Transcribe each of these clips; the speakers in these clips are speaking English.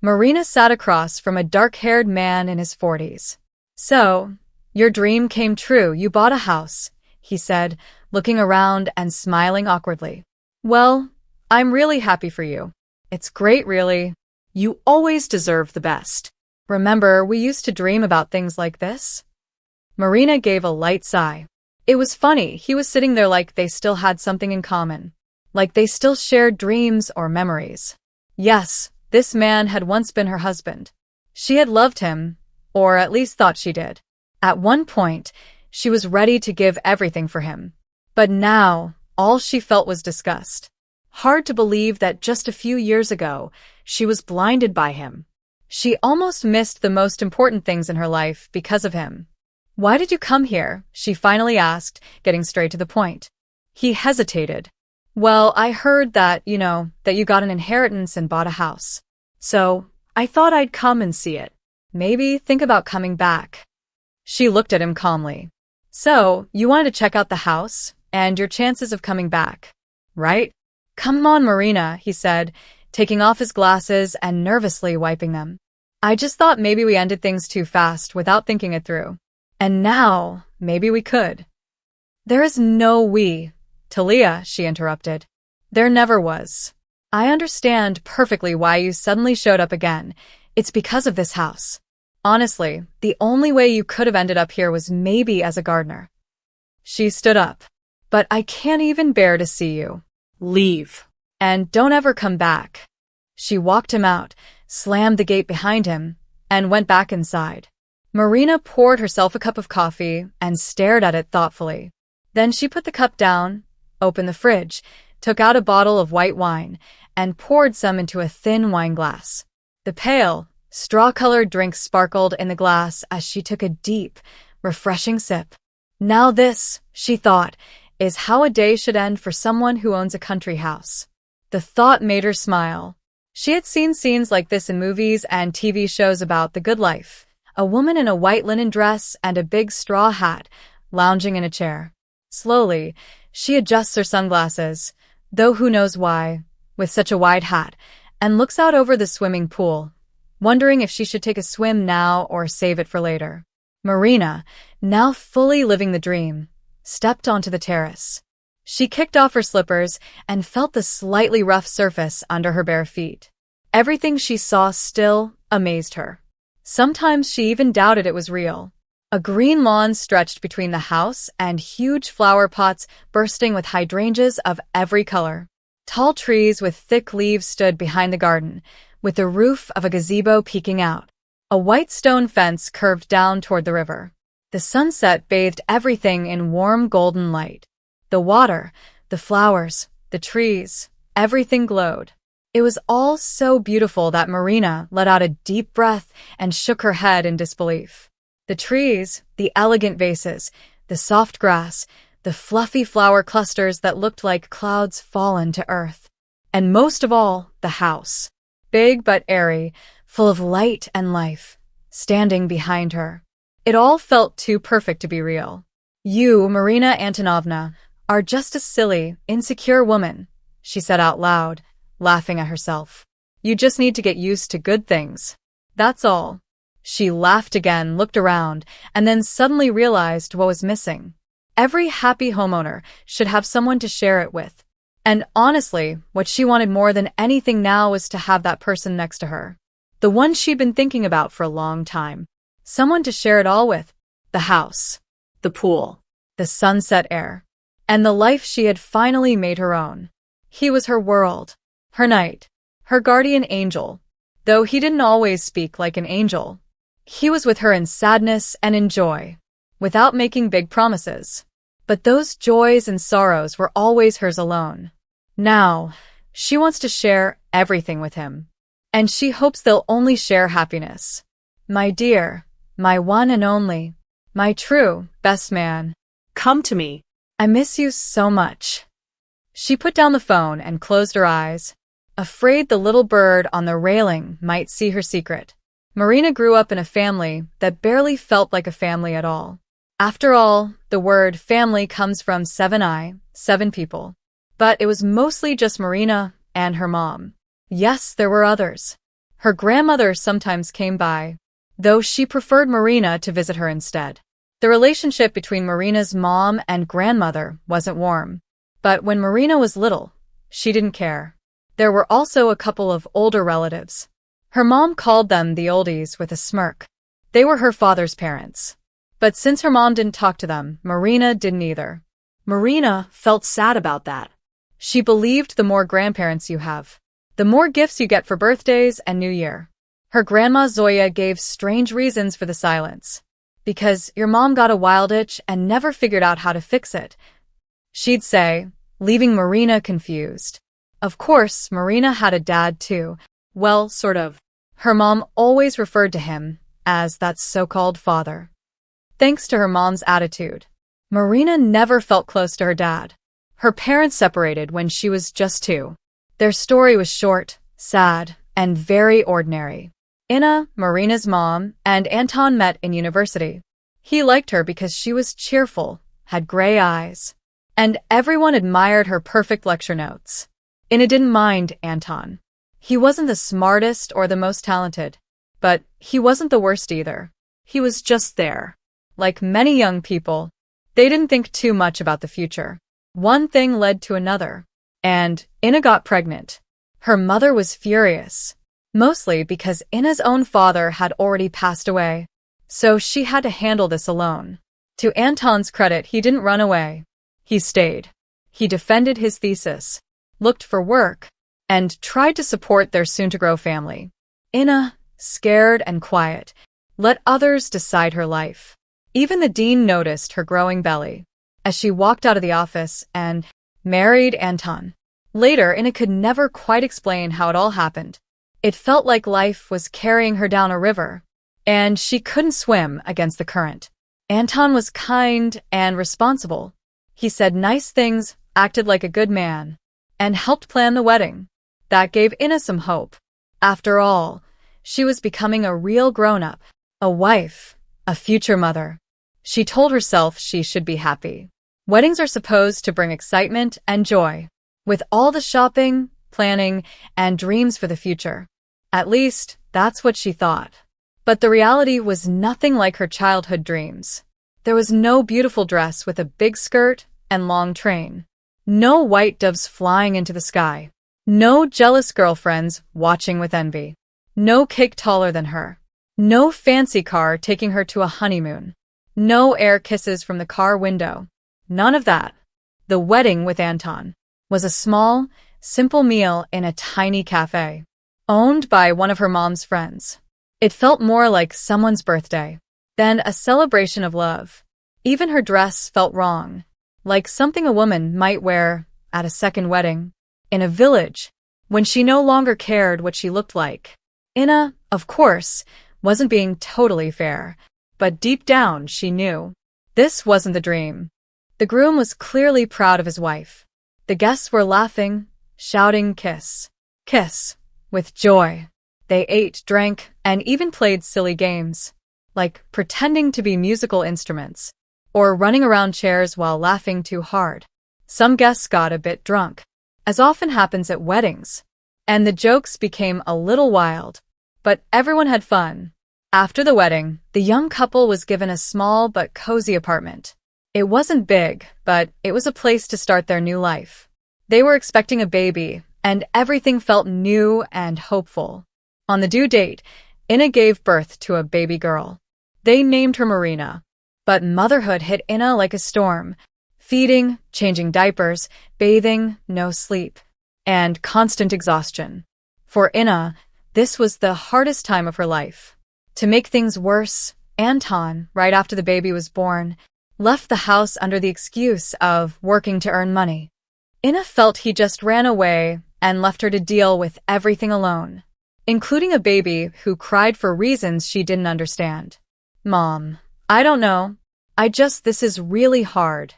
Marina sat across from a dark-haired man in his 40s. "So, your dream came true, you bought a house," he said, looking around and smiling awkwardly. "Well, I'm really happy for you. It's great, really. You always deserve the best. Remember, we used to dream about things like this?" Marina gave a light sigh. It was funny, he was sitting there like they still had something in common. Like they still shared dreams or memories. Yes, this man had once been her husband. She had loved him, or at least thought she did. At one point, she was ready to give everything for him. But now, all she felt was disgust. Hard to believe that just a few years ago, she was blinded by him. She almost missed the most important things in her life because of him. "Why did you come here?" she finally asked, getting straight to the point. He hesitated. "Well, I heard that you got an inheritance and bought a house. So, I thought I'd come and see it. Maybe think about coming back." She looked at him calmly. "So, you wanted to check out the house and your chances of coming back, right?" "Come on, Marina," he said, taking off his glasses and nervously wiping them. "I just thought maybe we ended things too fast without thinking it through. And now, maybe we could." "There is no we, Talia," she interrupted. "There never was. I understand perfectly why you suddenly showed up again. It's because of this house. Honestly, the only way you could have ended up here was maybe as a gardener." She stood up. "But I can't even bear to see you. Leave. And don't ever come back." She walked him out, slammed the gate behind him, and went back inside. Marina poured herself a cup of coffee and stared at it thoughtfully. Then she put the cup down, opened the fridge, took out a bottle of white wine, and poured some into a thin wine glass. The pale, straw-colored drink sparkled in the glass as she took a deep, refreshing sip. Now this, she thought, is how a day should end for someone who owns a country house. The thought made her smile. She had seen scenes like this in movies and TV shows about the good life. A woman in a white linen dress and a big straw hat, lounging in a chair. Slowly, she adjusts her sunglasses, though who knows why, with such a wide hat, and looks out over the swimming pool, wondering if she should take a swim now or save it for later. Marina, now fully living the dream, stepped onto the terrace. She kicked off her slippers and felt the slightly rough surface under her bare feet. Everything she saw still amazed her. Sometimes she even doubted it was real. A green lawn stretched between the house and huge flower pots bursting with hydrangeas of every color. Tall trees with thick leaves stood behind the garden, with the roof of a gazebo peeking out. A white stone fence curved down toward the river. The sunset bathed everything in warm golden light. The water, the flowers, the trees, everything glowed. It was all so beautiful that Marina let out a deep breath and shook her head in disbelief. The trees, the elegant vases, the soft grass, the fluffy flower clusters that looked like clouds fallen to earth. And most of all, the house. Big but airy, full of light and life, standing behind her. It all felt too perfect to be real. "You, Marina Antonovna, are just a silly, insecure woman," she said out loud, laughing at herself. "You just need to get used to good things. That's all." She laughed again, looked around, and then suddenly realized what was missing. Every happy homeowner should have someone to share it with. And honestly, what she wanted more than anything now was to have that person next to her. The one she'd been thinking about for a long time. Someone to share it all with. The house. The pool. The sunset air. And the life she had finally made her own. He was her world. Her knight. Her guardian angel. Though he didn't always speak like an angel. He was with her in sadness and in joy, without making big promises. But those joys and sorrows were always hers alone. Now, she wants to share everything with him. And she hopes they'll only share happiness. "My dear, my one and only, my true best man. Come to me. I miss you so much." She put down the phone and closed her eyes, afraid the little bird on the railing might see her secret. Marina grew up in a family that barely felt like a family at all. After all, the word family comes from 7 people. But it was mostly just Marina and her mom. Yes, there were others. Her grandmother sometimes came by, though she preferred Marina to visit her instead. The relationship between Marina's mom and grandmother wasn't warm. But when Marina was little, she didn't care. There were also a couple of older relatives. Her mom called them the oldies with a smirk. They were her father's parents. But since her mom didn't talk to them, Marina didn't either. Marina felt sad about that. She believed the more grandparents you have, the more gifts you get for birthdays and New Year. Her grandma Zoya gave strange reasons for the silence. Because your mom got a wild itch and never figured out how to fix it, she'd say, leaving Marina confused. Of course, Marina had a dad too. Well, sort of. Her mom always referred to him as that so-called father. Thanks to her mom's attitude, Marina never felt close to her dad. Her parents separated when she was just 2. Their story was short, sad, and very ordinary. Inna, Marina's mom, and Anton met in university. He liked her because she was cheerful, had gray eyes, and everyone admired her perfect lecture notes. Inna didn't mind Anton. He wasn't the smartest or the most talented, but he wasn't the worst either. He was just there. Like many young people, they didn't think too much about the future. One thing led to another, and Inna got pregnant. Her mother was furious, mostly because Inna's own father had already passed away, so she had to handle this alone. To Anton's credit, he didn't run away. He stayed. He defended his thesis, looked for work, and tried to support their soon-to-grow family. Inna, scared and quiet, let others decide her life. Even the dean noticed her growing belly as she walked out of the office and married Anton. Later, Inna could never quite explain how it all happened. It felt like life was carrying her down a river, and she couldn't swim against the current. Anton was kind and responsible. He said nice things, acted like a good man, and helped plan the wedding. That gave Inna some hope. After all, she was becoming a real grown-up, a wife, a future mother. She told herself she should be happy. Weddings are supposed to bring excitement and joy, with all the shopping, planning, and dreams for the future. At least, that's what she thought. But the reality was nothing like her childhood dreams. There was no beautiful dress with a big skirt and long train. No white doves flying into the sky. No jealous girlfriends watching with envy. No cake taller than her. No fancy car taking her to a honeymoon. No air kisses from the car window. None of that. The wedding with Anton was a small, simple meal in a tiny cafe, owned by one of her mom's friends. It felt more like someone's birthday than a celebration of love. Even her dress felt wrong, like something a woman might wear at a second wedding, in a village, when she no longer cared what she looked like. Inna, of course, wasn't being totally fair, but deep down she knew this wasn't the dream. The groom was clearly proud of his wife. The guests were laughing, shouting kiss, kiss, with joy. They ate, drank, and even played silly games, like pretending to be musical instruments, or running around chairs while laughing too hard. Some guests got a bit drunk, as often happens at weddings, and the jokes became a little wild, but everyone had fun. After the wedding, the young couple was given a small but cozy apartment. It wasn't big, but it was a place to start their new life. They were expecting a baby, and everything felt new and hopeful. On the due date, Inna gave birth to a baby girl. They named her Marina. But motherhood hit Inna like a storm. Feeding, changing diapers, bathing, no sleep, and constant exhaustion. For Inna, this was the hardest time of her life. To make things worse, Anton, right after the baby was born, left the house under the excuse of working to earn money. Inna felt he just ran away and left her to deal with everything alone, including a baby who cried for reasons she didn't understand. Mom, I don't know. This is really hard,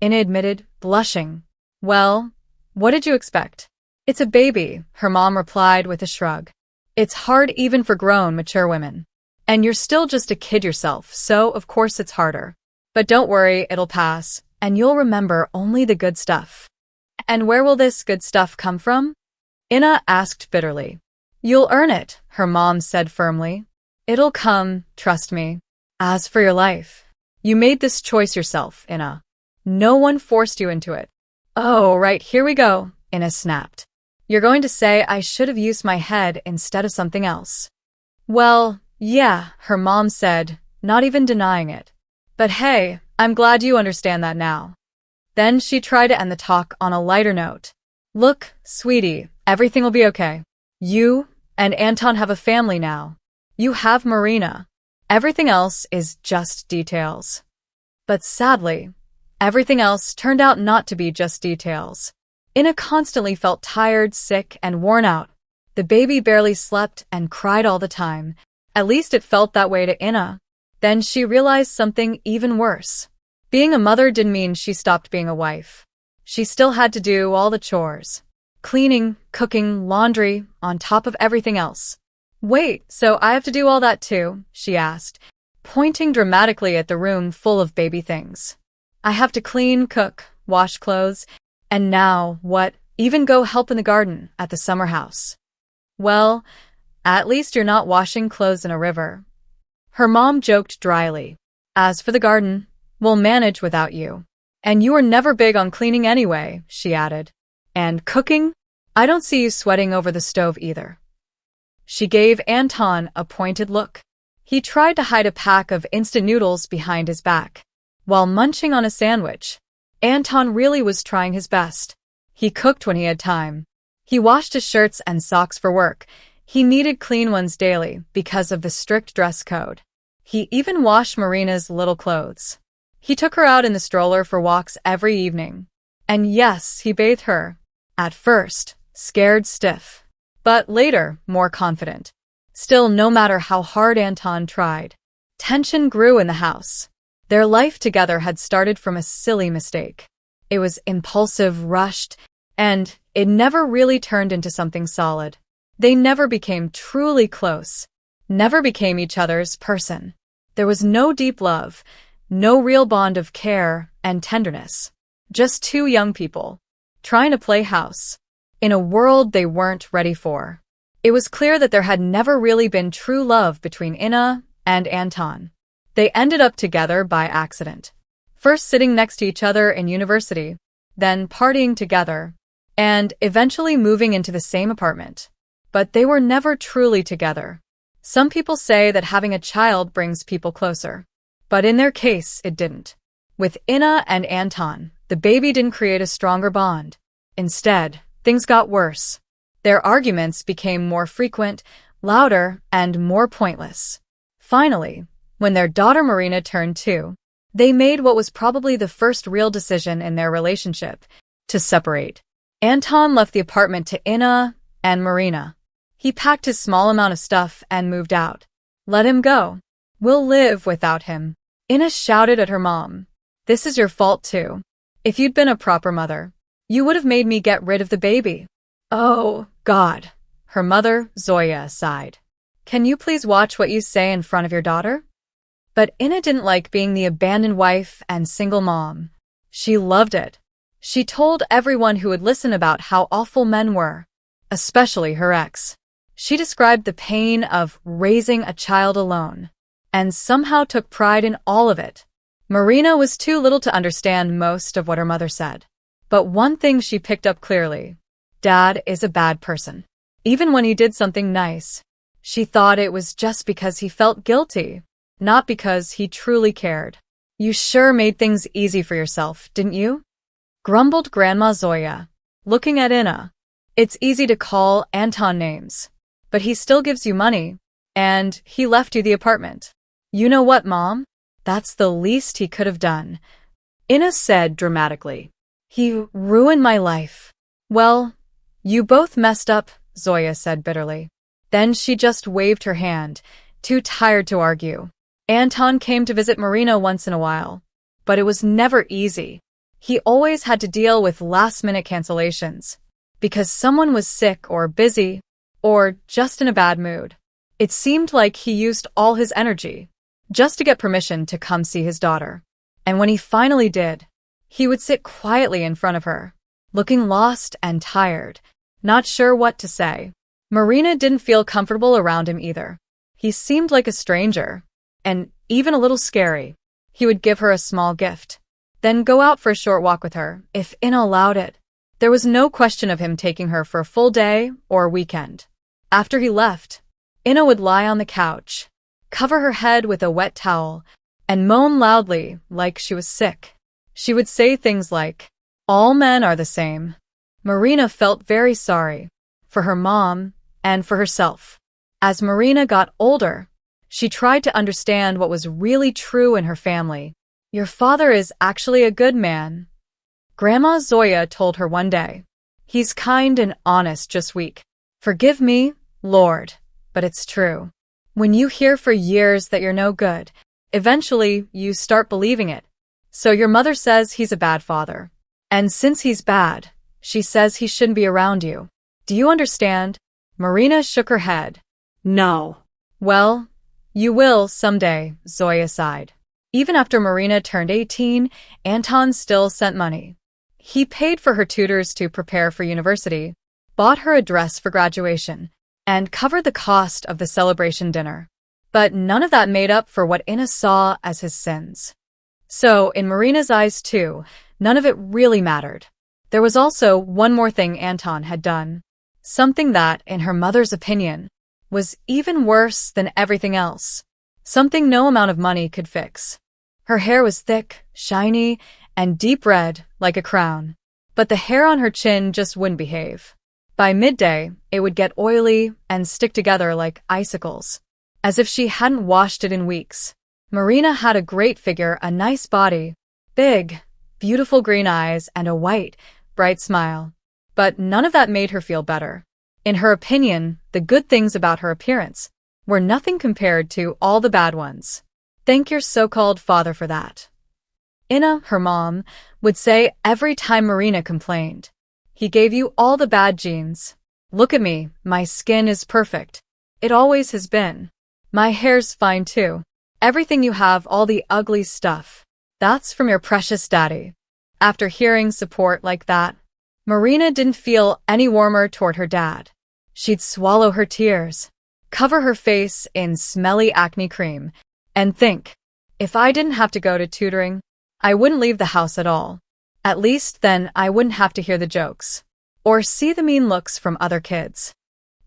Inna admitted, blushing. Well, what did you expect? It's a baby, her mom replied with a shrug. It's hard even for grown, mature women. And you're still just a kid yourself, so of course it's harder. But don't worry, it'll pass, and you'll remember only the good stuff. And where will this good stuff come from? Inna asked bitterly. You'll earn it, her mom said firmly. It'll come, trust me. As for your life, you made this choice yourself, Ina. No one forced you into it. Oh, right, here we go, Ina snapped. You're going to say I should have used my head instead of something else. Well, yeah, her mom said, not even denying it. But hey, I'm glad you understand that now. Then she tried to end the talk on a lighter note. Look, sweetie, everything will be okay. You and Anton have a family now. You have Marina. Everything else is just details. But sadly, everything else turned out not to be just details. Ina constantly felt tired, sick, and worn out. The baby barely slept and cried all the time. At least it felt that way to Ina. Then she realized something even worse. Being a mother didn't mean she stopped being a wife. She still had to do all the chores. Cleaning, cooking, laundry, on top of everything else. Wait, so I have to do all that too? She asked, pointing dramatically at the room full of baby things. I have to clean, cook, wash clothes, and now, what, even go help in the garden at the summer house. Well, at least you're not washing clothes in a river. Her mom joked dryly. As for the garden, we'll manage without you. And you were never big on cleaning anyway, she added. And cooking? I don't see you sweating over the stove either. She gave Anton a pointed look. He tried to hide a pack of instant noodles behind his back. While munching on a sandwich, Anton really was trying his best. He cooked when he had time. He washed his shirts and socks for work. He needed clean ones daily because of the strict dress code. He even washed Marina's little clothes. He took her out in the stroller for walks every evening. And yes, he bathed her. At first, scared stiff. But later, more confident. Still, no matter how hard Anton tried, tension grew in the house. Their life together had started from a silly mistake. It was impulsive, rushed, and it never really turned into something solid. They never became truly close, never became each other's person. There was no deep love, no real bond of care and tenderness. Just two young people, trying to play house, in a world they weren't ready for. It was clear that there had never really been true love between Ina and Anton. They ended up together by accident. First sitting next to each other in university, then partying together, and eventually moving into the same apartment. But they were never truly together. Some people say that having a child brings people closer. But in their case, it didn't. With Ina and Anton, the baby didn't create a stronger bond. Instead, things got worse. Their arguments became more frequent, louder, and more pointless. Finally, when their daughter Marina turned 2, they made what was probably the first real decision in their relationship, to separate. Anton left the apartment to Ina and Marina. He packed his small amount of stuff and moved out. Let him go. We'll live without him. Ina shouted at her mom. This is your fault too. If you'd been a proper mother, you would have made me get rid of the baby. Oh, God. Her mother, Zoya, sighed. Can you please watch what you say in front of your daughter? But Ina didn't like being the abandoned wife and single mom. She loved it. She told everyone who would listen about how awful men were, especially her ex. She described the pain of raising a child alone, and somehow took pride in all of it. Marina was too little to understand most of what her mother said. But one thing she picked up clearly: Dad is a bad person. Even when he did something nice, she thought it was just because he felt guilty, not because he truly cared. You sure made things easy for yourself, didn't you? Grumbled Grandma Zoya, looking at Ina. It's easy to call Anton names, but he still gives you money, and he left you the apartment. You know what, Mom? That's the least he could have done, Ina said dramatically. He ruined my life. Well, you both messed up, Zoya said bitterly. Then she just waved her hand, too tired to argue. Anton came to visit Marina once in a while, but it was never easy. He always had to deal with last-minute cancellations, because someone was sick or busy, or just in a bad mood. It seemed like he used all his energy, just to get permission to come see his daughter. And when he finally did, he would sit quietly in front of her, looking lost and tired, not sure what to say. Marina didn't feel comfortable around him either. He seemed like a stranger, and even a little scary. He would give her a small gift, then go out for a short walk with her, if Ina allowed it. There was no question of him taking her for a full day or a weekend. After he left, Ina would lie on the couch, cover her head with a wet towel, and moan loudly like she was sick. She would say things like, "All men are the same." Marina felt very sorry for her mom and for herself. As Marina got older, she tried to understand what was really true in her family. "Your father is actually a good man," Grandma Zoya told her one day. "He's kind and honest, just weak. Forgive me, Lord, but it's true. When you hear for years that you're no good, eventually you start believing it. So your mother says he's a bad father. And since he's bad, she says he shouldn't be around you. Do you understand?" Marina shook her head. "No." "Well, you will someday," Zoya sighed. Even after Marina turned 18, Anton still sent money. He paid for her tutors to prepare for university, bought her a dress for graduation, and covered the cost of the celebration dinner. But none of that made up for what Ina saw as his sins. So, in Marina's eyes too, none of it really mattered. There was also one more thing Anton had done. Something that, in her mother's opinion, was even worse than everything else. Something no amount of money could fix. Her hair was thick, shiny, and deep red, like a crown. But the hair on her chin just wouldn't behave. By midday, it would get oily and stick together like icicles, as if she hadn't washed it in weeks. Marina had a great figure, a nice body, big, beautiful green eyes, and a white, bright smile. But none of that made her feel better. In her opinion, the good things about her appearance were nothing compared to all the bad ones. "Thank your so-called father for that," Ina, her mom, would say every time Marina complained. "He gave you all the bad genes. Look at me, my skin is perfect. It always has been. My hair's fine too. Everything you have, all the ugly stuff, that's from your precious daddy." After hearing support like that, Marina didn't feel any warmer toward her dad. She'd swallow her tears, cover her face in smelly acne cream, and think, if I didn't have to go to tutoring, I wouldn't leave the house at all. At least then I wouldn't have to hear the jokes or see the mean looks from other kids.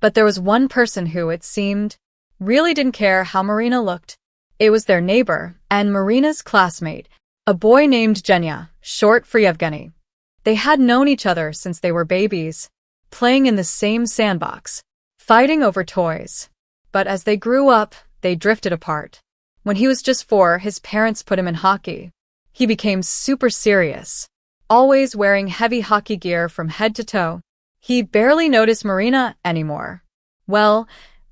But there was one person who, it seemed, really didn't care how Marina looked. It was their neighbor and Marina's classmate, a boy named Genya, short for Yevgeny. They had known each other since they were babies, playing in the same sandbox, fighting over toys. But as they grew up, they drifted apart. When he was just 4, his parents put him in hockey. He became super serious, always wearing heavy hockey gear from head to toe. He barely noticed Marina anymore. Well,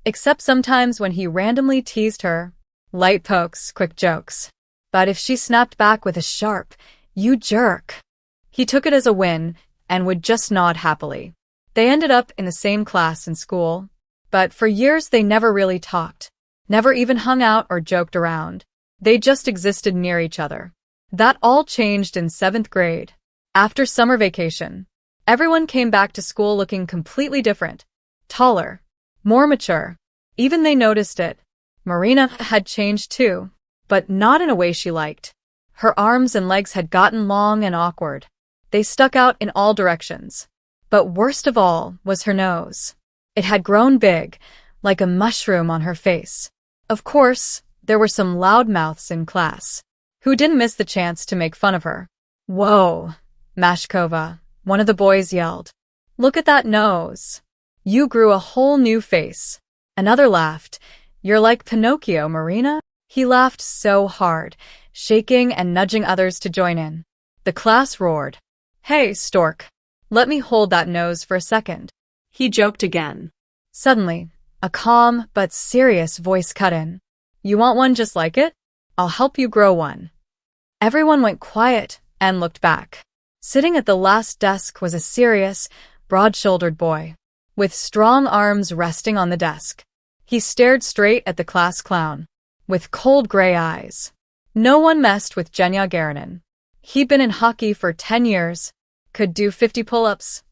except sometimes when he randomly teased her. Light pokes, quick jokes. But if she snapped back with a sharp, "You jerk," he took it as a win and would just nod happily. They ended up in the same class in school, but for years they never really talked, never even hung out or joked around. They just existed near each other. That all changed in 7th grade. After summer vacation, everyone came back to school looking completely different, taller, more mature. Even they noticed it. Marina had changed too, but not in a way she liked. Her arms and legs had gotten long and awkward. They stuck out in all directions. But worst of all was her nose. It had grown big, like a mushroom on her face. Of course, there were some loudmouths in class who didn't miss the chance to make fun of her. "Whoa, Mashkova," one of the boys yelled. "Look at that nose. You grew a whole new face." Another laughed. "You're like Pinocchio, Marina." He laughed so hard, shaking and nudging others to join in. The class roared. "Hey, Stork, let me hold that nose for a second," he joked again. Suddenly, a calm but serious voice cut in. "You want one just like it? I'll help you grow one." Everyone went quiet and looked back. Sitting at the last desk was a serious, broad-shouldered boy, with strong arms resting on the desk. He stared straight at the class clown, with cold gray eyes. No one messed with Genya Garanin. He'd been in hockey for 10 years, could do 50 pull-ups,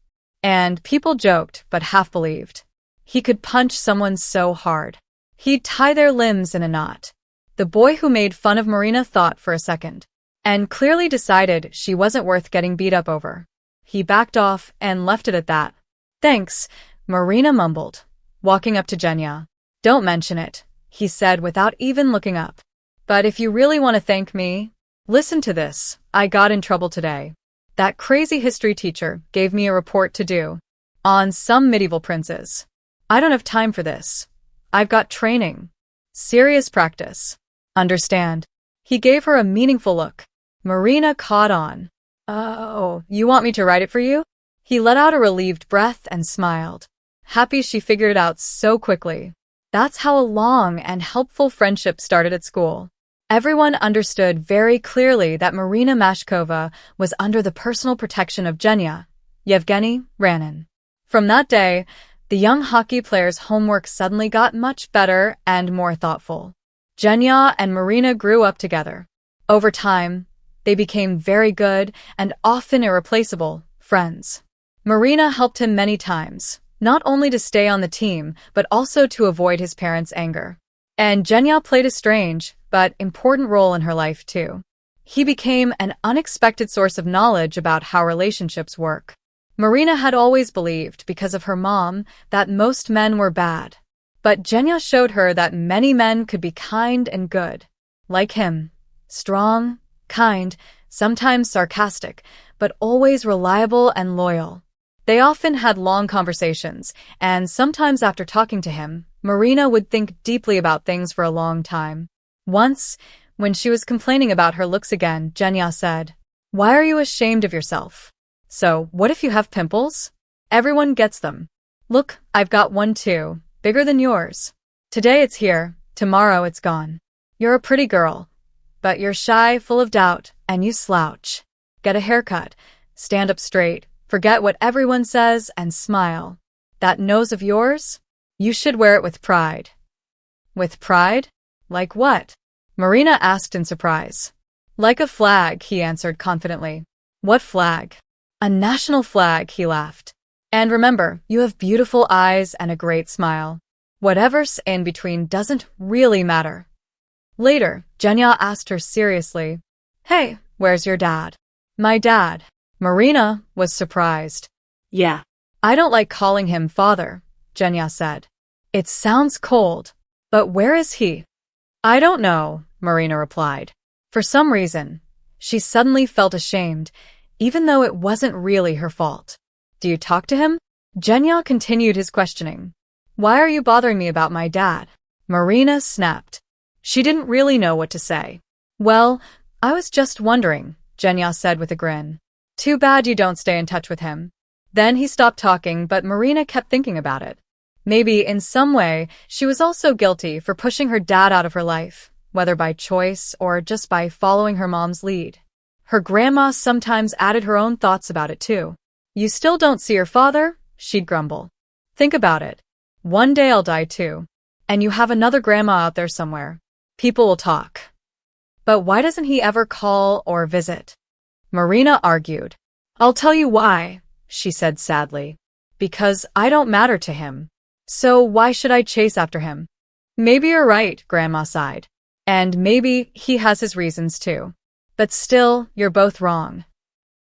and people joked but half believed. He could punch someone so hard. He'd tie their limbs in a knot. The boy who made fun of Marina thought for a second, and clearly decided she wasn't worth getting beat up over. He backed off and left it at that. Thanks, Marina mumbled, walking up to Genya. Don't mention it, he said without even looking up. But if you really want to thank me, listen to this. I got in trouble today. That crazy history teacher gave me a report to do on some medieval princes. I don't have time for this. I've got training. Serious practice. Understand? He gave her a meaningful look. Marina caught on. Oh, you want me to write it for you? He let out a relieved breath and smiled, happy she figured it out so quickly. That's how a long and helpful friendship started at school. Everyone understood very clearly that Marina Mashkova was under the personal protection of Genya, Yevgeny Ranin. From that day, the young hockey player's homework suddenly got much better and more thoughtful. Genya and Marina grew up together. Over time, they became very good and often irreplaceable friends. Marina helped him many times, not only to stay on the team, but also to avoid his parents' anger. And Genya played a strange, but important role in her life too. He became an unexpected source of knowledge about how relationships work. Marina had always believed, because of her mom, that most men were bad. But Genya showed her that many men could be kind and good. Like him. Strong, kind, sometimes sarcastic, but always reliable and loyal. They often had long conversations, and sometimes after talking to him, Marina would think deeply about things for a long time. Once, when she was complaining about her looks again, Genya said, "Why are you ashamed of yourself? So, what if you have pimples? Everyone gets them. Look, I've got one too, bigger than yours. Today it's here, tomorrow it's gone. You're a pretty girl, but you're shy, full of doubt, and you slouch. Get a haircut, stand up straight, forget what everyone says, and smile. That nose of yours? You should wear it with pride." With pride? Like what? Marina asked in surprise. Like a flag, he answered confidently. What flag? A national flag, he laughed. And remember, you have beautiful eyes and a great smile. Whatever's in between doesn't really matter. Later, Genya asked her seriously, "Hey, where's your dad?" "My dad." Marina was surprised. "Yeah. I don't like calling him father," Genya said. "It sounds cold. But where is he?" "I don't know," Marina replied. For some reason, she suddenly felt ashamed, even though it wasn't really her fault. "Do you talk to him?" Genya continued his questioning. "Why are you bothering me about my dad?" Marina snapped. She didn't really know what to say. "Well, I was just wondering," Genya said with a grin. "Too bad you don't stay in touch with him." Then he stopped talking, but Marina kept thinking about it. Maybe, in some way, she was also guilty for pushing her dad out of her life, whether by choice or just by following her mom's lead. Her grandma sometimes added her own thoughts about it too. "You still don't see your father?" she'd grumble. "Think about it. One day I'll die too. And you have another grandma out there somewhere. People will talk. But why doesn't he ever call or visit?" Marina argued. "I'll tell you why," she said sadly. "Because I don't matter to him. So why should I chase after him?" "Maybe you're right," Grandma sighed. "And maybe he has his reasons too. But still, you're both wrong."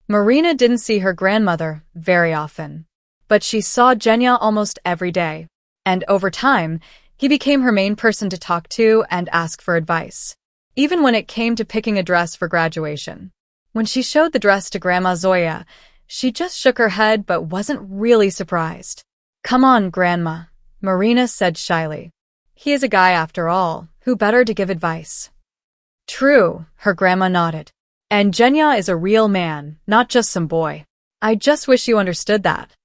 Marina didn't see her grandmother very often, but she saw Genya almost every day. And over time, he became her main person to talk to and ask for advice, even when it came to picking a dress for graduation. When she showed the dress to Grandma Zoya, she just shook her head but wasn't really surprised. "Come on, Grandma," Marina said shyly. "He is a guy after all. Who better to give advice?" "True," her grandma nodded. "And Genya is a real man, not just some boy. I just wish you understood that."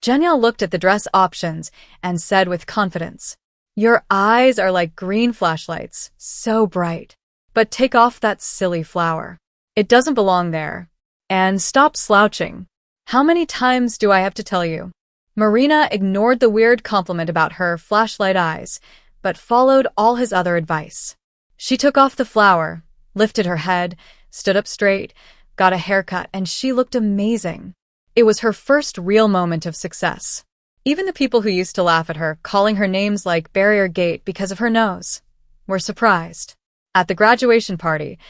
Genya looked at the dress options and said with confidence, "Your eyes are like green flashlights, so bright. But take off that silly flower. It doesn't belong there. And stop slouching. How many times do I have to tell you?" Marina ignored the weird compliment about her flashlight eyes, but followed all his other advice. She took off the flower, lifted her head, stood up straight, got a haircut, and she looked amazing. It was her first real moment of success. Even the people who used to laugh at her, calling her names like Barrier Gate because of her nose, were surprised. At the graduation party,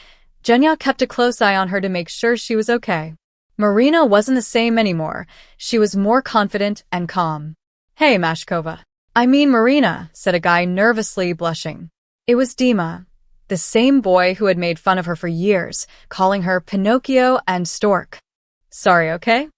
Jenya kept a close eye on her to make sure she was okay. Marina wasn't the same anymore. She was more confident and calm. "Hey, Mashkova." "I mean Marina," said a guy nervously blushing. It was Dima, the same boy who had made fun of her for years, calling her Pinocchio and Stork. "Sorry, okay?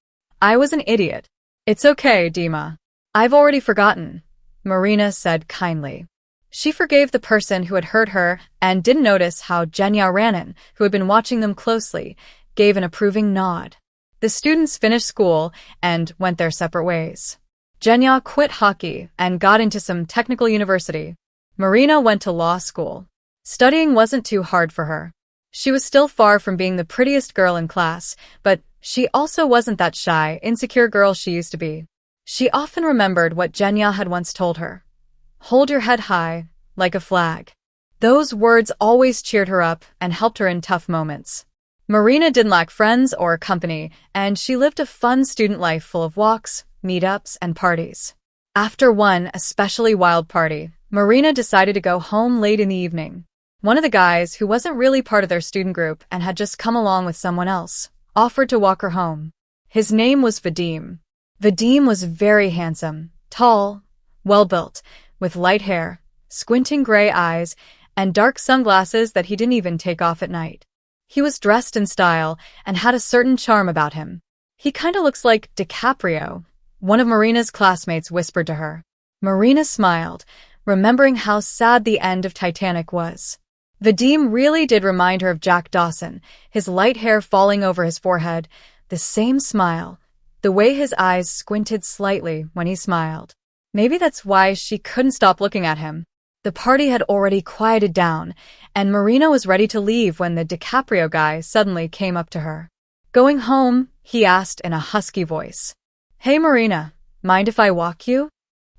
I was an idiot." "It's okay, Dima. I've already forgotten," Marina said kindly. She forgave the person who had hurt her and didn't notice how Jenya Ranin, who had been watching them closely, gave an approving nod. The students finished school and went their separate ways. Jenya quit hockey and got into some technical university. Marina went to law school. Studying wasn't too hard for her. She was still far from being the prettiest girl in class, but she also wasn't that shy, insecure girl she used to be. She often remembered what Jenya had once told her. "Hold your head high, like a flag." Those words always cheered her up and helped her in tough moments. Marina didn't lack friends or company, and she lived a fun student life full of walks, meetups, and parties. After one especially wild party, Marina decided to go home late in the evening. One of the guys, who wasn't really part of their student group and had just come along with someone else, offered to walk her home. His name was Vadim. Vadim was very handsome, tall, well-built, with light hair, squinting gray eyes, and dark sunglasses that he didn't even take off at night. He was dressed in style and had a certain charm about him. "He kinda looks like DiCaprio," one of Marina's classmates whispered to her. Marina smiled, remembering how sad the end of Titanic was. Vadim really did remind her of Jack Dawson, his light hair falling over his forehead, the same smile, the way his eyes squinted slightly when he smiled. Maybe that's why she couldn't stop looking at him. The party had already quieted down, and Marina was ready to leave when the DiCaprio guy suddenly came up to her. "Going home?" he asked in a husky voice. "Hey Marina, mind if I walk you?"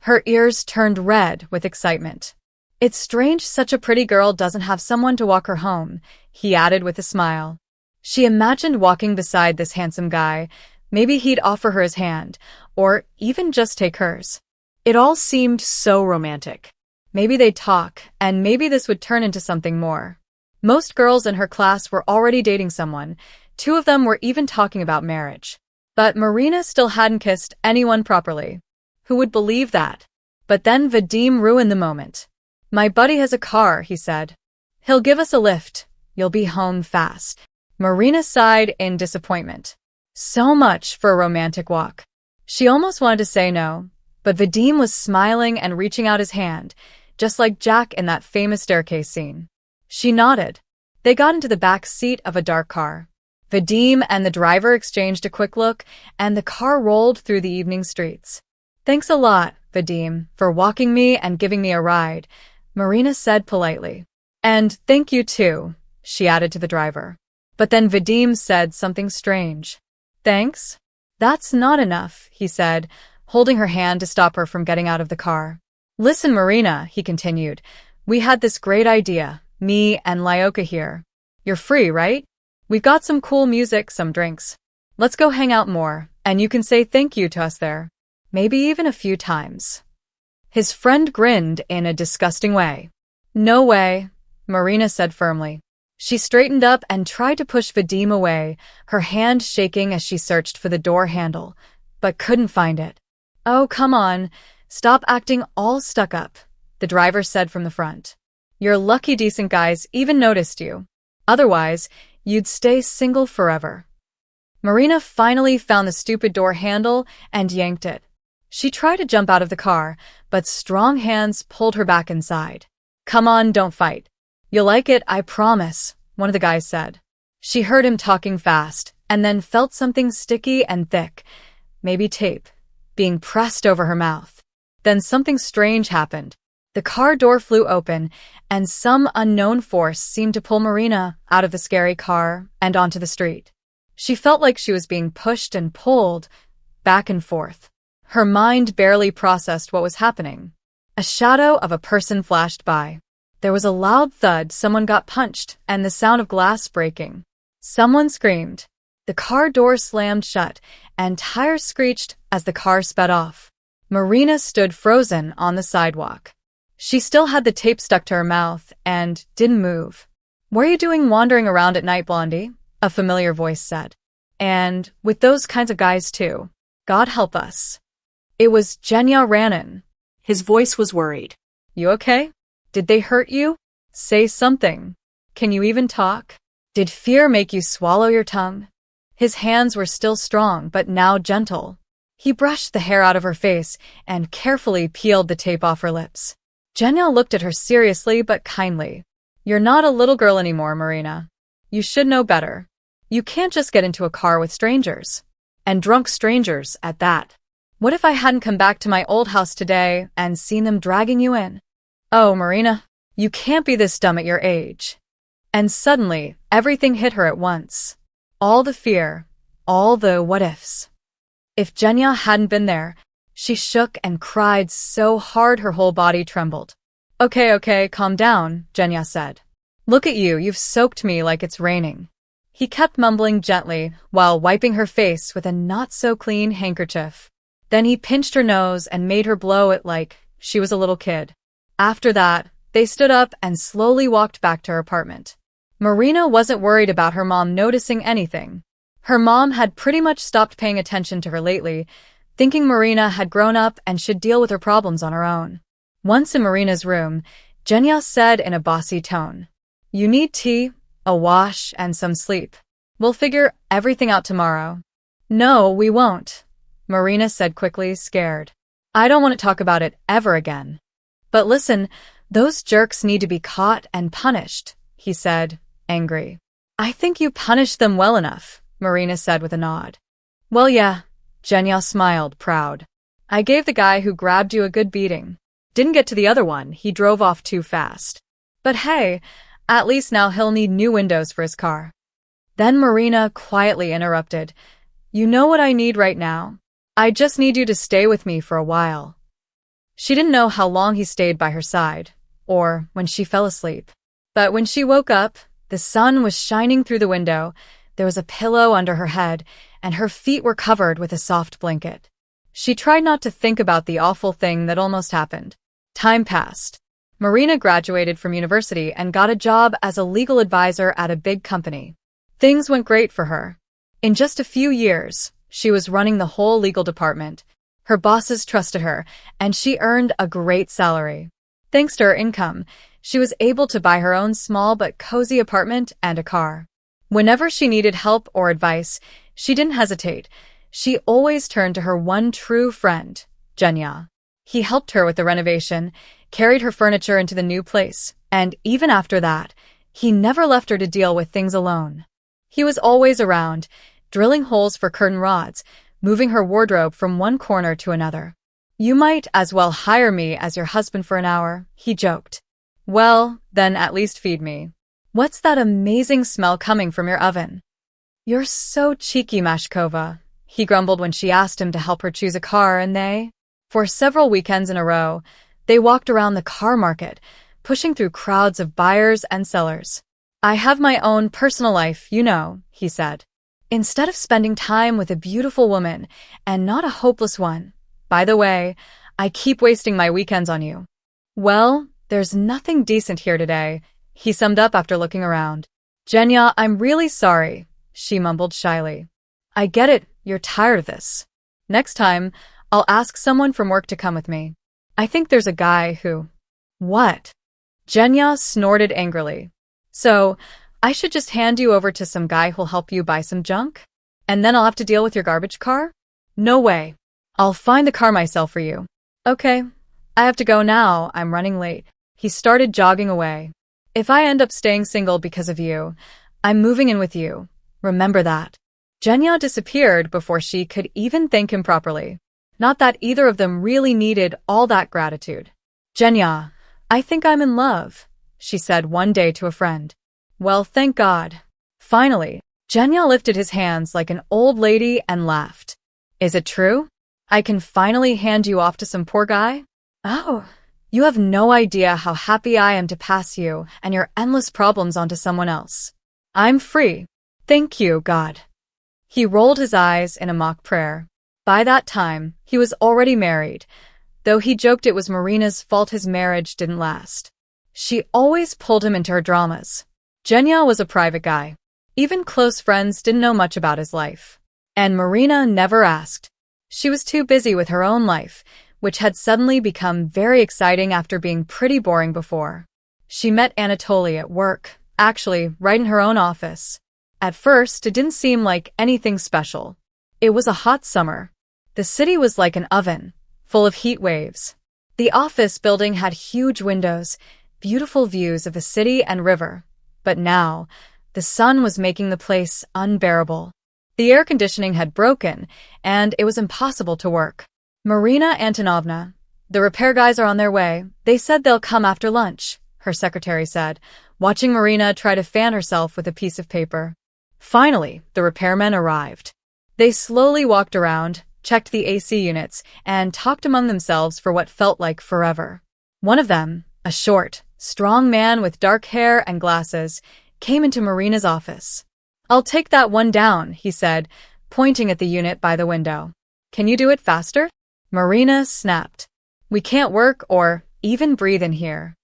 Her ears turned red with excitement. "It's strange such a pretty girl doesn't have someone to walk her home," he added with a smile. She imagined walking beside this handsome guy. Maybe he'd offer her his hand, or even just take hers. It all seemed so romantic. Maybe they'd talk, and maybe this would turn into something more. Most girls in her class were already dating someone. 2 of them were even talking about marriage. But Marina still hadn't kissed anyone properly. Who would believe that? But then Vadim ruined the moment. "My buddy has a car," he said. "He'll give us a lift. You'll be home fast." Marina sighed in disappointment. So much for a romantic walk. She almost wanted to say no, but Vadim was smiling and reaching out his hand, just like Jack in that famous staircase scene. She nodded. They got into the back seat of a dark car. Vadim and the driver exchanged a quick look, and the car rolled through the evening streets. "Thanks a lot, Vadim, for walking me and giving me a ride," Marina said politely. "And thank you too," she added to the driver. But then Vadim said something strange. "Thanks? That's not enough," he said, holding her hand to stop her from getting out of the car. "Listen, Marina," he continued. "We had this great idea, me and Lyoka here. You're free, right? We've got some cool music, some drinks. Let's go hang out more, and you can say thank you to us there. Maybe even a few times." His friend grinned in a disgusting way. "No way," Marina said firmly. She straightened up and tried to push Vadim away, her hand shaking as she searched for the door handle, but couldn't find it. "Oh, come on. Stop acting all stuck up," the driver said from the front. "You're lucky decent guys even noticed you. Otherwise, you'd stay single forever." Marina finally found the stupid door handle and yanked it. She tried to jump out of the car, but strong hands pulled her back inside. "Come on, don't fight. You'll like it, I promise," one of the guys said. She heard him talking fast, and then felt something sticky and thick, maybe tape, being pressed over her mouth. Then something strange happened. The car door flew open, and some unknown force seemed to pull Marina out of the scary car and onto the street. She felt like she was being pushed and pulled, back and forth. Her mind barely processed what was happening. A shadow of a person flashed by. There was a loud thud, someone got punched, and the sound of glass breaking. Someone screamed. The car door slammed shut, and tires screeched as the car sped off. Marina stood frozen on the sidewalk. She still had the tape stuck to her mouth and didn't move. "What are you doing wandering around at night, Blondie?" a familiar voice said. "And with those kinds of guys too. God help us." It was Genya Rannon. His voice was worried. "You okay? Did they hurt you? Say something. Can you even talk? Did fear make you swallow your tongue?" His hands were still strong, but now gentle. He brushed the hair out of her face and carefully peeled the tape off her lips. Genya looked at her seriously but kindly. "You're not a little girl anymore, Marina. You should know better. You can't just get into a car with strangers. And drunk strangers at that. What if I hadn't come back to my old house today and seen them dragging you in? Oh, Marina, you can't be this dumb at your age." And suddenly, everything hit her at once. All the fear, all the what-ifs. If Genya hadn't been there, she shook and cried so hard her whole body trembled. Okay, calm down," Genya said. "Look at you, you've soaked me like it's raining." He kept mumbling gently while wiping her face with a not-so-clean handkerchief. Then he pinched her nose and made her blow it like she was a little kid. After that, they stood up and slowly walked back to her apartment. Marina wasn't worried about her mom noticing anything. Her mom had pretty much stopped paying attention to her lately, thinking Marina had grown up and should deal with her problems on her own. Once in Marina's room, Genya said in a bossy tone, "You need tea, a wash, and some sleep. We'll figure everything out tomorrow." "No, we won't," Marina said quickly, scared. "I don't want to talk about it ever again." "But listen, those jerks need to be caught and punished," he said, angry. "I think you punished them well enough," Marina said with a nod. "Well, yeah," Genya smiled, proud. "I gave the guy who grabbed you a good beating. Didn't get to the other one, he drove off too fast. But hey, at least now he'll need new windows for his car." Then Marina quietly interrupted, "You know what I need right now? I just need you to stay with me for a while." She didn't know how long he stayed by her side, or when she fell asleep. But when she woke up, the sun was shining through the window, there was a pillow under her head, and her feet were covered with a soft blanket. She tried not to think about the awful thing that almost happened. Time passed. Marina graduated from university and got a job as a legal advisor at a big company. Things went great for her. In just a few years, she was running the whole legal department. Her bosses trusted her, and she earned a great salary. Thanks to her income, she was able to buy her own small but cozy apartment and a car. Whenever she needed help or advice, she didn't hesitate. She always turned to her one true friend, Genya. He helped her with the renovation, carried her furniture into the new place, and even after that, he never left her to deal with things alone. He was always around, drilling holes for curtain rods, moving her wardrobe from one corner to another. "You might as well hire me as your husband for an hour," he joked. "Well, then at least feed me. What's that amazing smell coming from your oven?" "You're so cheeky, Mashkova," he grumbled when she asked him to help her choose a car, and for several weekends in a row, they walked around the car market, pushing through crowds of buyers and sellers. "I have my own personal life, you know," he said. "Instead of spending time with a beautiful woman, and not a hopeless one. By the way, I keep wasting my weekends on you." "Well, there's nothing decent here today," he summed up after looking around. "Genya, I'm really sorry," she mumbled shyly. "I get it, you're tired of this. Next time, I'll ask someone from work to come with me. I think there's a guy who—" "What?" Genya snorted angrily. "So, I should just hand you over to some guy who'll help you buy some junk? And then I'll have to deal with your garbage car? No way. I'll find the car myself for you." "Okay, I have to go now, I'm running late." He started jogging away. "If I end up staying single because of you, I'm moving in with you. Remember that." Genya disappeared before she could even thank him properly. Not that either of them really needed all that gratitude. "Genya, I think I'm in love," she said one day to a friend. "Well, thank God." Finally, Genya lifted his hands like an old lady and laughed. "Is it true? I can finally hand you off to some poor guy? Oh, you have no idea how happy I am to pass you and your endless problems onto someone else. I'm free. Thank you, God." He rolled his eyes in a mock prayer. By that time, he was already married, though he joked it was Marina's fault his marriage didn't last. She always pulled him into her dramas. Genya was a private guy. Even close friends didn't know much about his life. And Marina never asked. She was too busy with her own life, which had suddenly become very exciting after being pretty boring before. She met Anatoly at work, actually, right in her own office. At first, it didn't seem like anything special. It was a hot summer. The city was like an oven, full of heat waves. The office building had huge windows, beautiful views of the city and river. But now, the sun was making the place unbearable. The air conditioning had broken, and it was impossible to work. Marina Antonovna, the repair guys are on their way. They said they'll come after lunch, her secretary said, watching Marina try to fan herself with a piece of paper. Finally, the repairmen arrived. They slowly walked around, checked the AC units, and talked among themselves for what felt like forever. One of them, a short, strong man with dark hair and glasses, came into Marina's office. "I'll take that one down," he said, pointing at the unit by the window. "Can you do it faster?" Marina snapped. "We can't work or even breathe in here."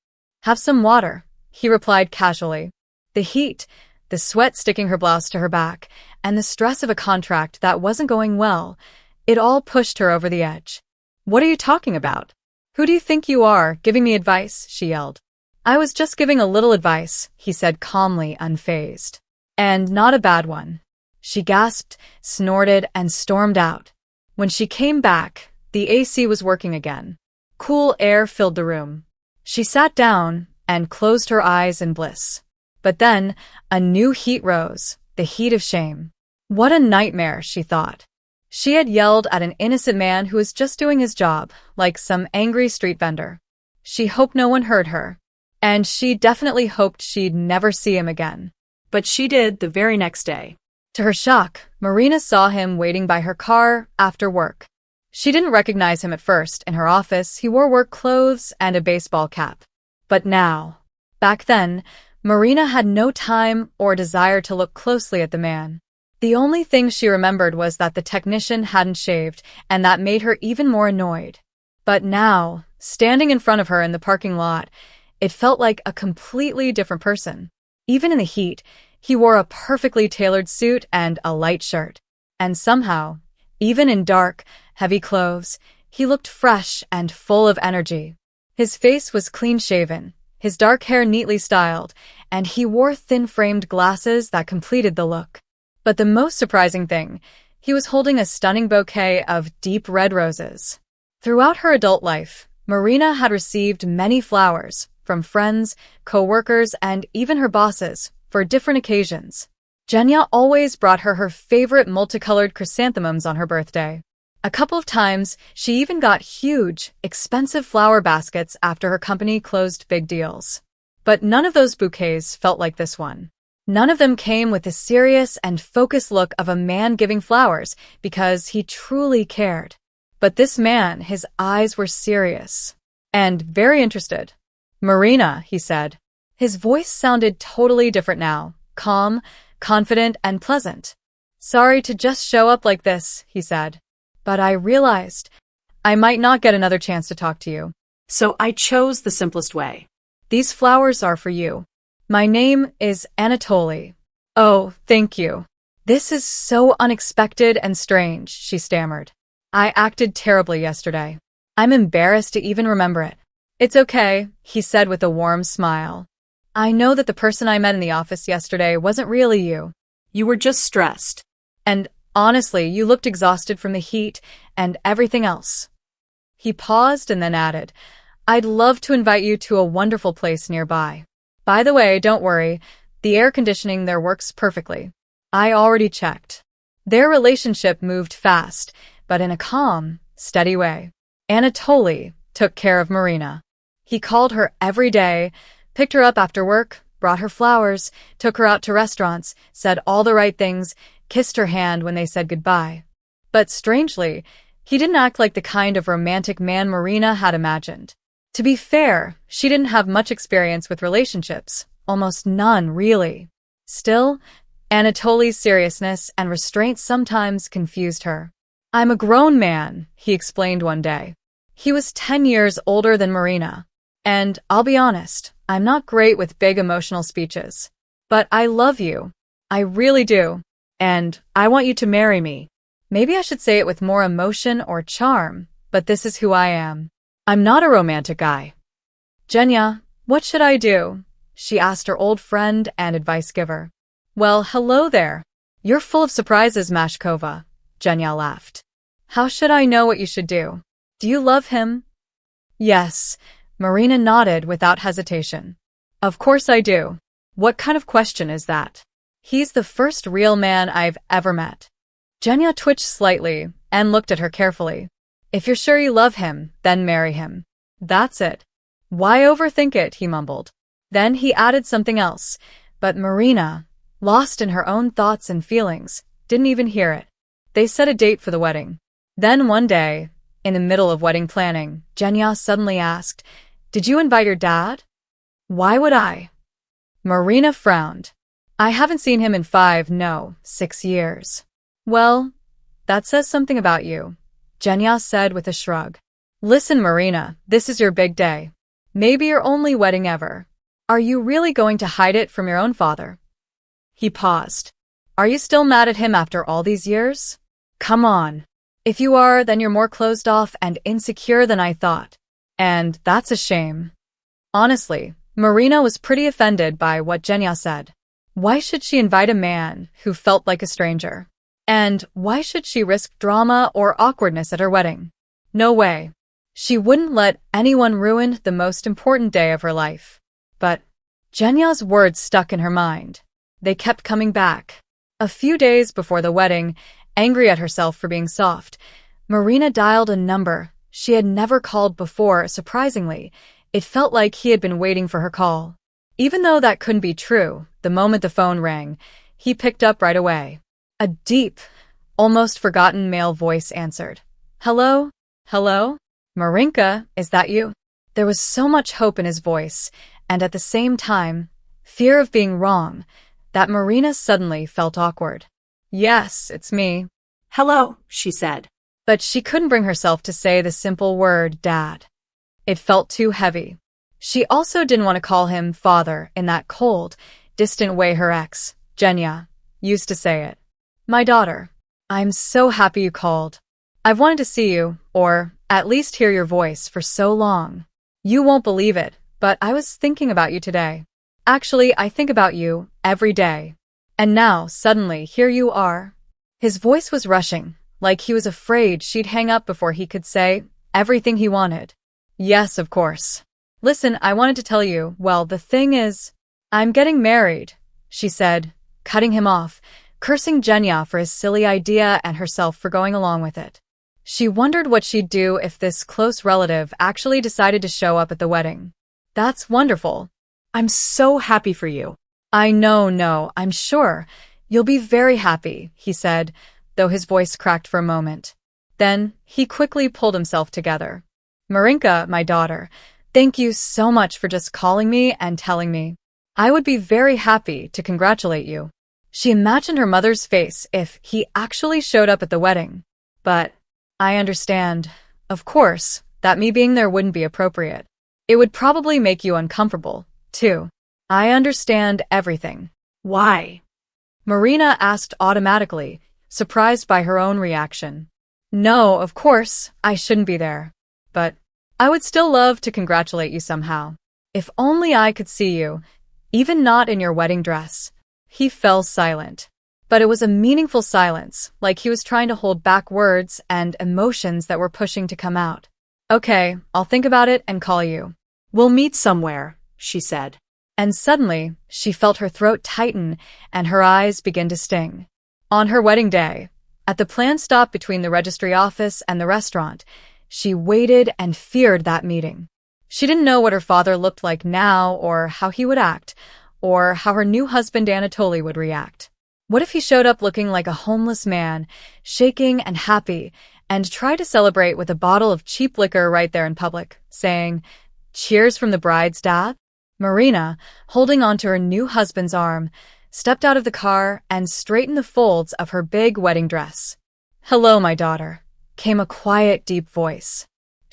"Have some water," he replied casually. The heat, the sweat sticking her blouse to her back, and the stress of a contract that wasn't going well, it all pushed her over the edge. "What are you talking about? Who do you think you are, giving me advice?" she yelled. "I was just giving a little advice," he said calmly, unfazed. "And not a bad one." She gasped, snorted, and stormed out. When she came back, the AC was working again. Cool air filled the room. She sat down and closed her eyes in bliss. But then, a new heat rose, the heat of shame. What a nightmare, she thought. She had yelled at an innocent man who was just doing his job, like some angry street vendor. She hoped no one heard her. And she definitely hoped she'd never see him again. But she did the very next day. To her shock, Marina saw him waiting by her car after work. She didn't recognize him at first. In her office, he wore work clothes and a baseball cap. But now, back then, Marina had no time or desire to look closely at the man. The only thing she remembered was that the technician hadn't shaved, and that made her even more annoyed. But now, standing in front of her in the parking lot, it felt like a completely different person. Even in the heat, he wore a perfectly tailored suit and a light shirt. And somehow, even in dark, heavy clothes, he looked fresh and full of energy. His face was clean-shaven, his dark hair neatly styled, and he wore thin-framed glasses that completed the look. But the most surprising thing, he was holding a stunning bouquet of deep red roses. Throughout her adult life, Marina had received many flowers, from friends, co-workers, and even her bosses, for different occasions. Genya always brought her favorite multicolored chrysanthemums on her birthday. A couple of times, she even got huge, expensive flower baskets after her company closed big deals. But none of those bouquets felt like this one. None of them came with the serious and focused look of a man giving flowers because he truly cared. But this man, his eyes were serious and very interested. "Marina," he said. His voice sounded totally different now, calm, confident, and pleasant. "Sorry to just show up like this," he said. "But I realized I might not get another chance to talk to you. So I chose the simplest way. These flowers are for you. My name is Anatoly." "Oh, thank you. This is so unexpected and strange," she stammered. "I acted terribly yesterday. I'm embarrassed to even remember it." "It's okay," he said with a warm smile. "I know that the person I met in the office yesterday wasn't really you. You were just stressed. And honestly, you looked exhausted from the heat and everything else." He paused and then added, "I'd love to invite you to a wonderful place nearby. By the way, don't worry, the air conditioning there works perfectly. I already checked." Their relationship moved fast, but in a calm, steady way. Anatoly took care of Marina. He called her every day, picked her up after work, brought her flowers, took her out to restaurants, said all the right things, kissed her hand when they said goodbye. But strangely, he didn't act like the kind of romantic man Marina had imagined. To be fair, she didn't have much experience with relationships, almost none, really. Still, Anatoly's seriousness and restraint sometimes confused her. "I'm a grown man," he explained one day. He was 10 years older than Marina. And I'll be honest, I'm not great with big emotional speeches. But I love you. I really do. And I want you to marry me. Maybe I should say it with more emotion or charm, but this is who I am. I'm not a romantic guy. Genya, what should I do? She asked her old friend and advice giver. Well, hello there. You're full of surprises, Mashkova. Genya laughed. How should I know what you should do? Do you love him? Yes. Marina nodded without hesitation. Of course I do. What kind of question is that? He's the first real man I've ever met. Genya twitched slightly and looked at her carefully. If you're sure you love him, then marry him. That's it. Why overthink it, he mumbled. Then he added something else, but Marina, lost in her own thoughts and feelings, didn't even hear it. They set a date for the wedding. Then one day, in the middle of wedding planning, Genya suddenly asked, Did you invite your dad? Why would I? Marina frowned. I haven't seen him in 6 years. Well, that says something about you, Genya said with a shrug. Listen, Marina, this is your big day. Maybe your only wedding ever. Are you really going to hide it from your own father? He paused. Are you still mad at him after all these years? Come on. If you are, then you're more closed off and insecure than I thought. And that's a shame. Honestly, Marina was pretty offended by what Genya said. Why should she invite a man who felt like a stranger? And why should she risk drama or awkwardness at her wedding? No way. She wouldn't let anyone ruin the most important day of her life. But Genya's words stuck in her mind. They kept coming back. A few days before the wedding, angry at herself for being soft, Marina dialed a number she had never called before. Surprisingly, it felt like he had been waiting for her call. Even though that couldn't be true, the moment the phone rang, he picked up right away. A deep, almost forgotten male voice answered. Hello? Hello? Marinka, is that you? There was so much hope in his voice, and at the same time, fear of being wrong, that Marina suddenly felt awkward. Yes, it's me. Hello, she said. But she couldn't bring herself to say the simple word, Dad. It felt too heavy. She also didn't want to call him father in that cold, distant way her ex, Genya, used to say it. My daughter, I'm so happy you called. I've wanted to see you, or at least hear your voice, for so long. You won't believe it, but I was thinking about you today. Actually, I think about you every day. And now, suddenly, here you are. His voice was rushing, like he was afraid she'd hang up before he could say everything he wanted. Yes, of course. Listen, I wanted to tell you, well, the thing is, I'm getting married, she said, cutting him off, cursing Genya for his silly idea and herself for going along with it. She wondered what she'd do if this close relative actually decided to show up at the wedding. That's wonderful. I'm so happy for you. I know, I'm sure. You'll be very happy, he said, though his voice cracked for a moment. Then, he quickly pulled himself together. Marinka, my daughter, thank you so much for just calling me and telling me. I would be very happy to congratulate you. She imagined her mother's face if he actually showed up at the wedding. But I understand, of course, that me being there wouldn't be appropriate. It would probably make you uncomfortable, too. I understand everything. Why? Marina asked automatically, surprised by her own reaction. No, of course, I shouldn't be there. But I would still love to congratulate you somehow. If only I could see you, even not in your wedding dress. He fell silent. But it was a meaningful silence, like he was trying to hold back words and emotions that were pushing to come out. Okay, I'll think about it and call you. We'll meet somewhere, she said. And suddenly, she felt her throat tighten and her eyes begin to sting. On her wedding day, at the planned stop between the registry office and the restaurant, she waited and feared that meeting. She didn't know what her father looked like now, or how he would act, or how her new husband Anatoly would react. What if he showed up looking like a homeless man, shaking and happy, and tried to celebrate with a bottle of cheap liquor right there in public, saying, "Cheers from the bride's dad"? Marina, holding onto her new husband's arm, stepped out of the car and straightened the folds of her big wedding dress. "Hello, my daughter," came a quiet, deep voice.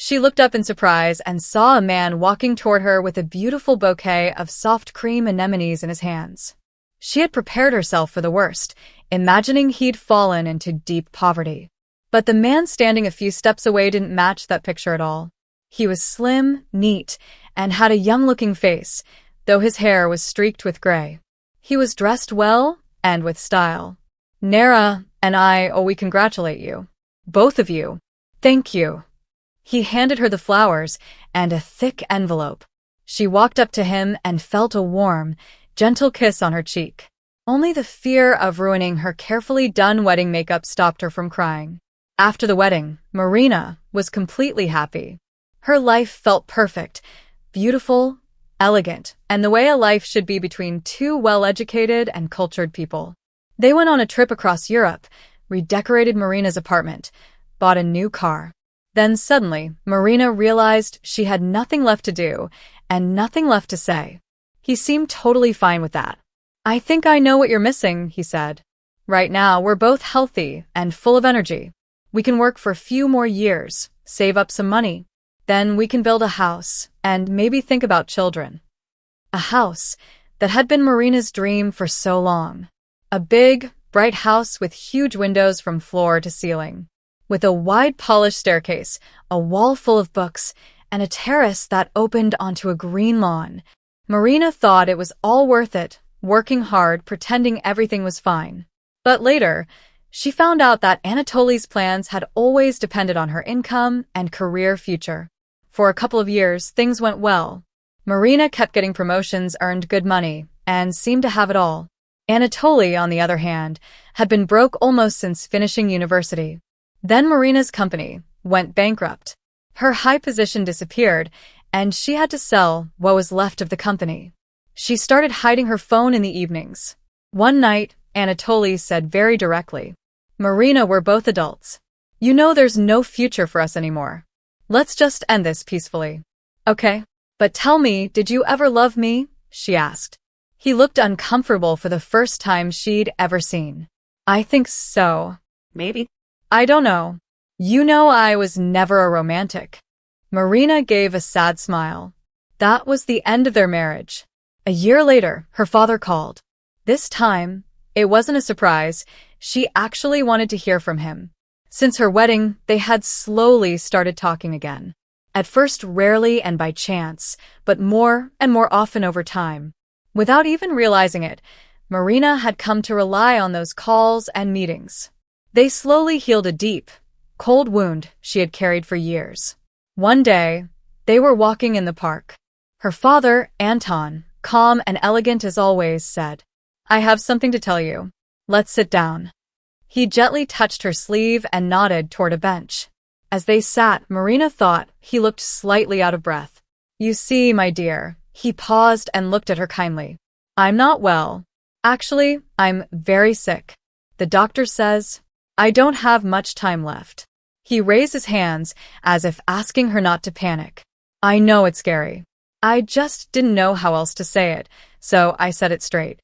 She looked up in surprise and saw a man walking toward her with a beautiful bouquet of soft cream anemones in his hands. She had prepared herself for the worst, imagining he'd fallen into deep poverty. But the man standing a few steps away didn't match that picture at all. He was slim, neat, and had a young-looking face, though his hair was streaked with gray. He was dressed well and with style. "Nara and we congratulate you. Both of you. Thank you." He handed her the flowers and a thick envelope. She walked up to him and felt a warm, gentle kiss on her cheek. Only the fear of ruining her carefully done wedding makeup stopped her from crying. After the wedding, Marina was completely happy. Her life felt perfect, beautiful, elegant, and the way a life should be between two well-educated and cultured people. They went on a trip across Europe, redecorated Marina's apartment, bought a new car. Then suddenly, Marina realized she had nothing left to do and nothing left to say. He seemed totally fine with that. "I think I know what you're missing," he said. "Right now, we're both healthy and full of energy. We can work for a few more years, save up some money. Then we can build a house and maybe think about children." A house that had been Marina's dream for so long. A big, bright house with huge windows from floor to ceiling, with a wide polished staircase, a wall full of books, and a terrace that opened onto a green lawn. Marina thought it was all worth it, working hard, pretending everything was fine. But later, she found out that Anatoly's plans had always depended on her income and career future. For a couple of years, things went well. Marina kept getting promotions, earned good money, and seemed to have it all. Anatoly, on the other hand, had been broke almost since finishing university. Then Marina's company went bankrupt. Her high position disappeared, and she had to sell what was left of the company. She started hiding her phone in the evenings. One night, Anatoly said very directly, "Marina, we're both adults. You know there's no future for us anymore. Let's just end this peacefully. Okay? But tell me, did you ever love me?" she asked. He looked uncomfortable for the first time she'd ever seen. "I think so. Maybe. I don't know. You know I was never a romantic." Marina gave a sad smile. That was the end of their marriage. A year later, her father called. This time, it wasn't a surprise. She actually wanted to hear from him. Since her wedding, they had slowly started talking again. At first rarely and by chance, but more and more often over time. Without even realizing it, Marina had come to rely on those calls and meetings. They slowly healed a deep, cold wound she had carried for years. One day, they were walking in the park. Her father, Anton, calm and elegant as always, said, "I have something to tell you. Let's sit down." He gently touched her sleeve and nodded toward a bench. As they sat, Marina thought he looked slightly out of breath. "You see, my dear," he paused and looked at her kindly. "I'm not well. Actually, I'm very sick. The doctor says I don't have much time left." He raised his hands as if asking her not to panic. "I know it's scary. I just didn't know how else to say it, so I said it straight."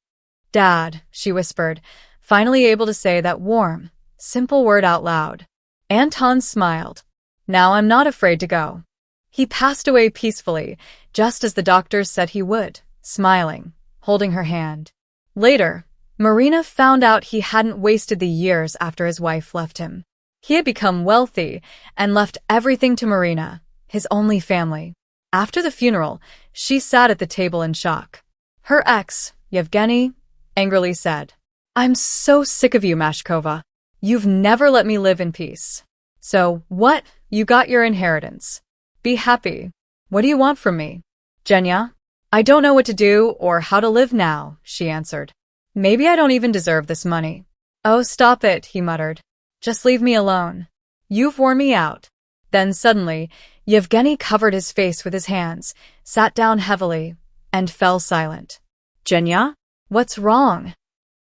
"Dad," she whispered, finally able to say that warm, simple word out loud. Anton smiled. "Now I'm not afraid to go." He passed away peacefully, just as the doctors said he would, smiling, holding her hand. Later, Marina found out he hadn't wasted the years after his wife left him. He had become wealthy and left everything to Marina, his only family. After the funeral, she sat at the table in shock. Her ex, Yevgeny, angrily said, "I'm so sick of you, Mashkova. You've never let me live in peace. So, what? You got your inheritance. Be happy. What do you want from me?" "Genya, I don't know what to do or how to live now," she answered. "Maybe I don't even deserve this money." "Oh, stop it," he muttered. "Just leave me alone. You've worn me out." Then suddenly, Yevgeny covered his face with his hands, sat down heavily, and fell silent. "Genya, what's wrong?"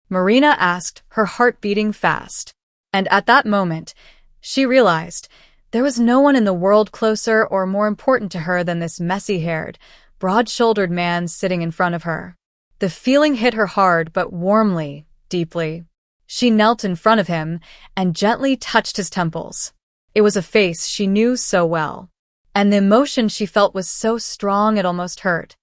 Marina asked, her heart beating fast. And at that moment, she realized there was no one in the world closer or more important to her than this messy-haired, broad-shouldered man sitting in front of her. The feeling hit her hard but warmly, deeply. She knelt in front of him and gently touched his temples. It was a face she knew so well. and the emotion she felt was so strong it almost hurt.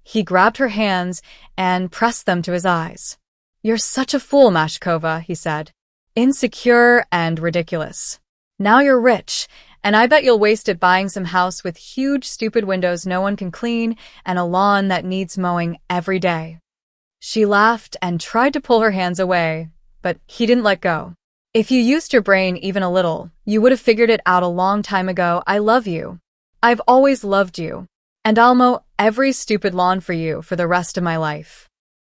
He grabbed her hands and pressed them to his eyes. "You're such a fool, Mashkova," he said. "Insecure and ridiculous. Now you're rich, and I bet you'll waste it buying some house with huge stupid windows no one can clean and a lawn that needs mowing every day." She laughed and tried to pull her hands away, but he didn't let go. "If you used your brain even a little, you would have figured it out a long time ago. I love you. I've always loved you. And I'll mow every stupid lawn for you for the rest of my life."